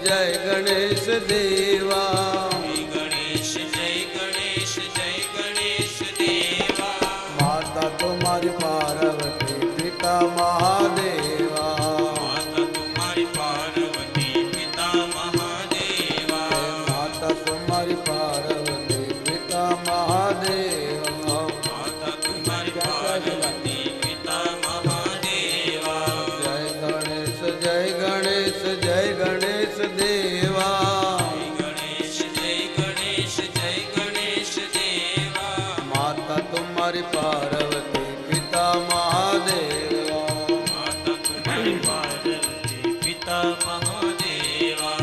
जय गणेश देवा। जय गणेश जय गणेश देवा। माता तुम्हारी पार्वती पिता महादेवा। माता तुम्हारी पार्वती पिता महादेवा। माता तुम्हारी पार्वती पिता महादेवा। माता तुम्हारी पार्वती पिता महादेवा। जय गणेश जय गणेश जय गणेश देवा। जय गणेश देवा। माता तुम्हारी पार्वती पिता महादेवा। माता तुम्हारी पार्वती पिता महादेवा।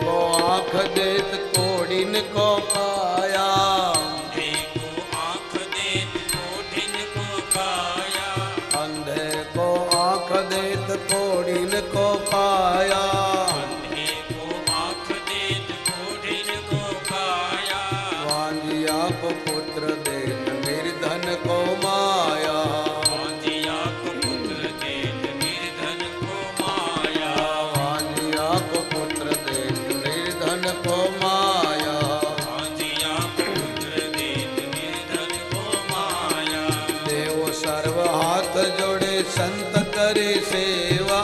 को आँख देत कोडिन को काया। देखो आँख देत कोठिन को काया। अंधे को आँख देत कोडिन को काया। अंधे को आँख देत कोठिन को काया। वांजिया को पुत्र देत निर्धन को माया। वांजिया को पुत्र देत निर्धन को माया। वांजिया को पुत्र देत निर्धन को माया। वांजिया को पुत्र देत निर्धन को माया। देव सर्व हाथ जोड़े संत करे सेवा।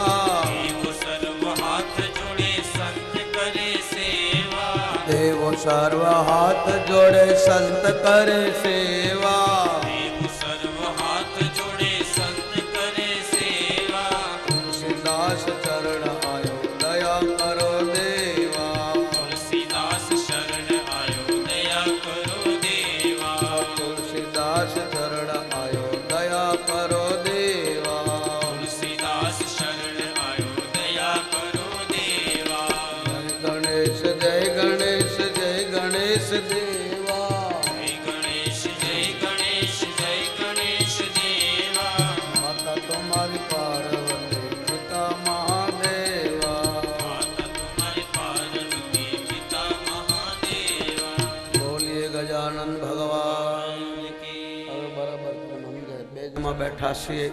देव सर्व हाथ जोड़े संत करे सेवा। देव सर्व हाथ जोड़े संत करे सेवा। देव सर्व हाथ जोड़े संत करे सेवा। तुलसीदास चरण आयो दया करो देवा। तुलसीदास शरण आयो दया करो देवा। तुलसीदास चरण आयो दया करो देवा। तुलसीदास शरण आयो दया करो देवा। जय गणेश जय गणेश जय गणेश देवा। जय गणेश जय गणेश देवा। माता तुम्हारी पार्वती पिता महादेवा। माता तुम्हारी पार्वती पिता महादेवा। बोलिए गजानन भगवान की। હવે બરાબર સમજાય બેજમાં બેઠા છીએ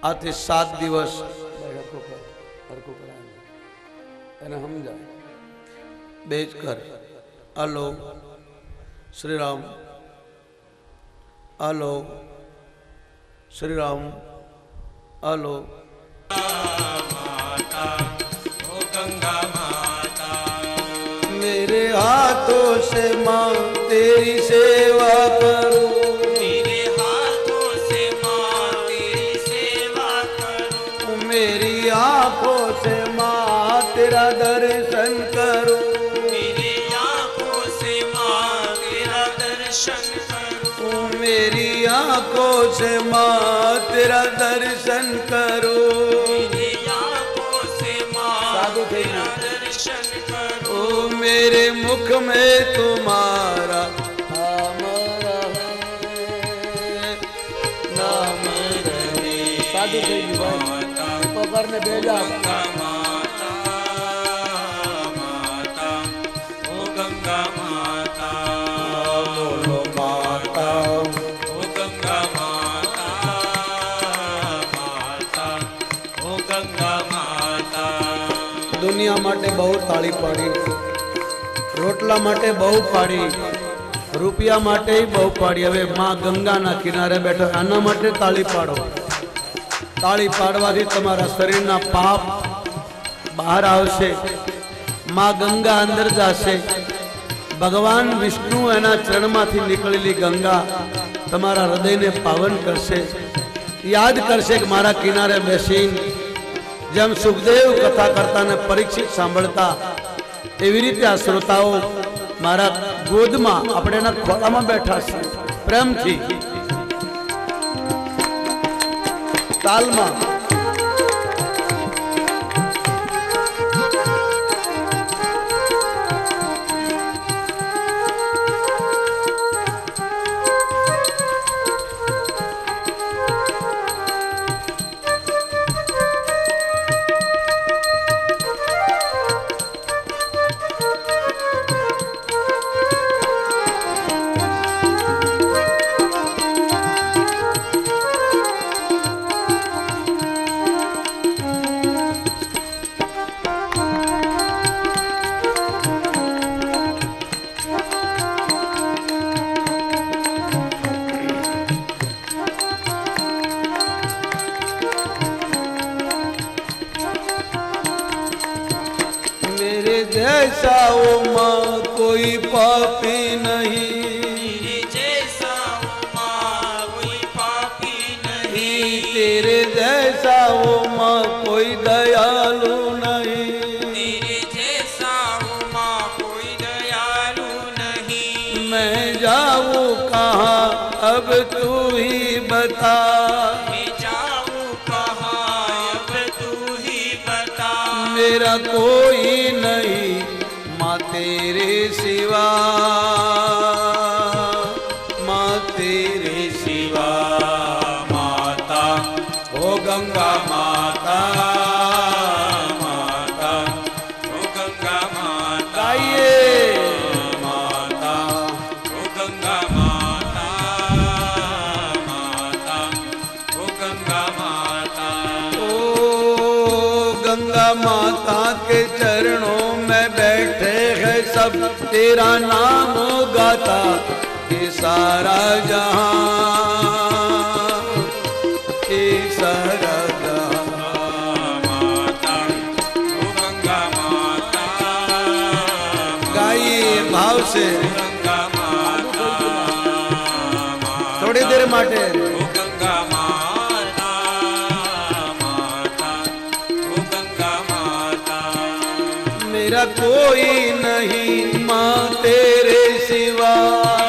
આથી 7 દિવસ હરકું કરાય એને સમજાય બેજ કર hello Shri Ram hello Shri Ram hello माता ओ गंगा माता। मेरे हाथों से माँ तेरी सेवा करूं। मेरे हाथों से माँ तेरी सेवा करूं। मेरी आँखों से माँ तेरा दर्शन करूं। मेरी आँखों से माँ तेरा दर्शन करूं। मेरी आँखों से माँ तेरा दर्शन करूं। मेरी आँखों से माँ तेरा दर्शन करूं। ओ मेरे मुख में तुम्हारा नाम रहे, नाम रहे। साधु થઈ ગયું ભાઈ પકડને બેજા गंगा माता माता ओ गंगा माता। बोलो माता ओ गंगा माता माता ओ गंगा माता। दुनिया માટે બહુ તાળી પાડી, રોટલા માટે બહુ પાડી, રૂપિયા માટે બહુ પાડી। હવે માં ગંગાના કિનારે બેઠો આના માટે તાળી પાડો। તાળી પાડવાથી તમારા શરીરના પાપ બહાર આવશે। માં ગંગા અંદર જશે। ભગવાન વિષ્ણુ એના ચરણમાંથી નીકળેલી ગંગા તમારા હૃદયને પાવન કરશે, યાદ કરશે કે મારા કિનારે બેસીને જેમ સુખદેવ કથા કરતા ને પરીક્ષિત સાંભળતા એવી રીતે આ શ્રોતાઓ મારા ગોદમાં આપણે એના ખોળામાં બેઠા છે પ્રેમથી તાલમાં जैसा वो माँ कोई पापी नहीं, जैसा माँ कोई पापी नहीं, तेरे जैसा वो माँ कोई दयालु नहीं, तेरे जैसा माँ कोई दयालु नहीं। मैं जाऊँ कहाँ अब तू ही बता, मैं जाऊँ कहाँ अब तू ही बता। मेरा कोई नहीं माँ तेरे सिवा, माँ तेरे सिवा। माता ओ गंगा माता, माता ओ गंगा माता, गाइए माता ओ गंगा माता, माता ओ गंगा माता। ओ गंगा माता के चरणों में बैठे हैं सब, तेरा नाम गाता ये सारा जहां, ये सारा जहां। माता ओ गंगा माता, गाइए भाव से गंगा माता, थोड़ी देर माटे ओ गंगा माता, माता ओ गंगा माता। मेरा कोई नहीं माँ तेरे सिवा,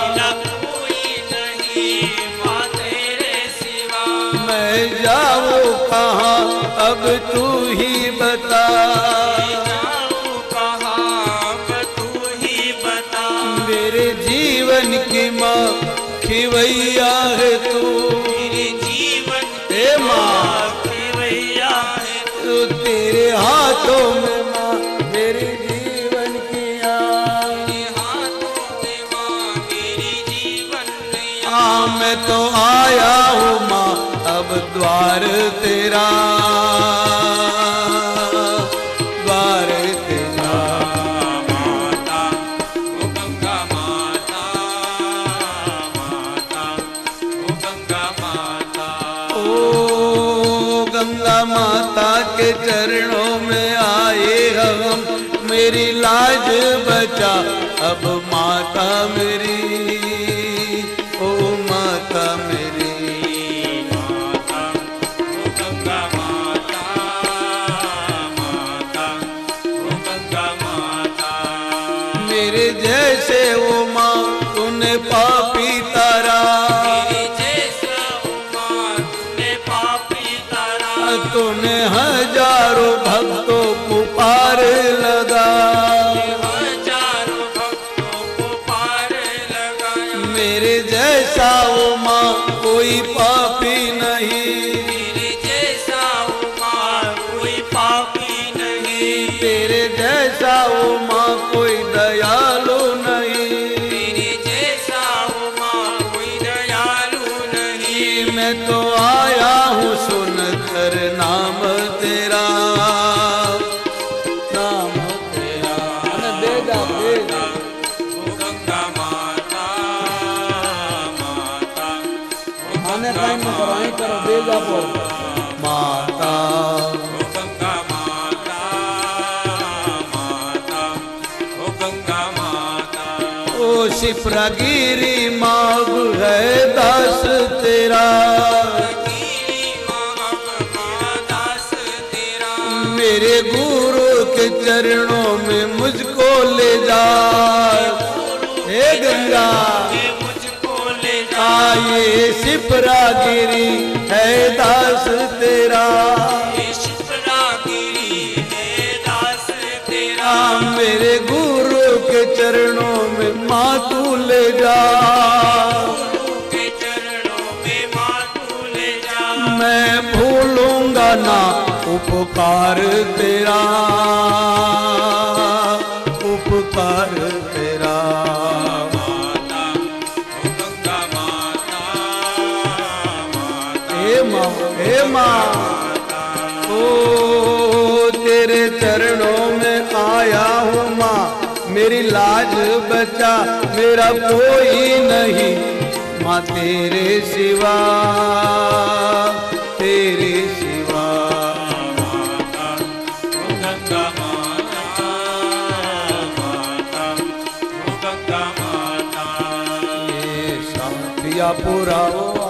मेरा कोई नहीं माँ तेरे सिवा। मैं जाऊँ कहाँ अब तू ही बता, जाऊँ कहाँ अब तू ही बता। मेरे जीवन की माँ खिवैया है तू, मेरे जीवन हे माँ की भैया है तू, तेरे हाथों में माँ मेरे जीवन की आन। तेरे हाथों में माँ मेरी जीवन में मैं तो आया हूँ माँ अब द्वार तेरा, द्वार तेरा। माता ओ गंगा माता, माता ओ गंगा माता। ओ गंगा माता के चरणों में आए हम, मेरी लाज बचा अब माता मेरी, ओ माता मेरी। माता ओ गंगा माता, माता ओ गंगा माता। मेरे जैसे वो माँ तूने पापी तारा, मेरे जैसा माँ तूने पापी तारा। तूने हजारों भक्तों को पार लगा, हजारों भक्तों को पार लगाया। मेरे जैसा वो माँ कोई पापी नहीं, मेरे जैसा माँ कोई पापी नहीं, तेरे जैसा वो माँ कोई दयालु नहीं, मेरे जैसा माँ कोई दयालु नहीं। मैं तो आया हूँ सुनकर नाम तेरा, नाम तेरा। दे जा दे जा। ओ गंगा माता, माता ओ आने गंगा टाइम में कराई करो दे जा बोल। माता ओ गंगा माता, माता ओ गंगा माता। ओ शिप्रागिरी माब है दास तेरा, गिरी माब माँ दास तेरा, मेरे गुरु के चरणों में मुझको ले जा। हे गंगा मुझको ले जा, आए शिप्रागिरी है दास तेरा, शिप्रागिरी है दास तेरा, मेरे गुरु के चरणों में माँ तू ले जा। के चरणों में माँ तू ले जा, मैं भूलूंगा ना उपकार तेरा, उपकार तेरा। माता ओ गंगा माता, माता हे माँ ओ तेरे चरणों में आया हूँ माँ, मेरी लाज बचा, मेरा कोई नहीं माँ तेरे सिवा, तेरे सिवा। माता ओ गंगा माता, माता ओ गंगा माता, ये शांतिया पुराओ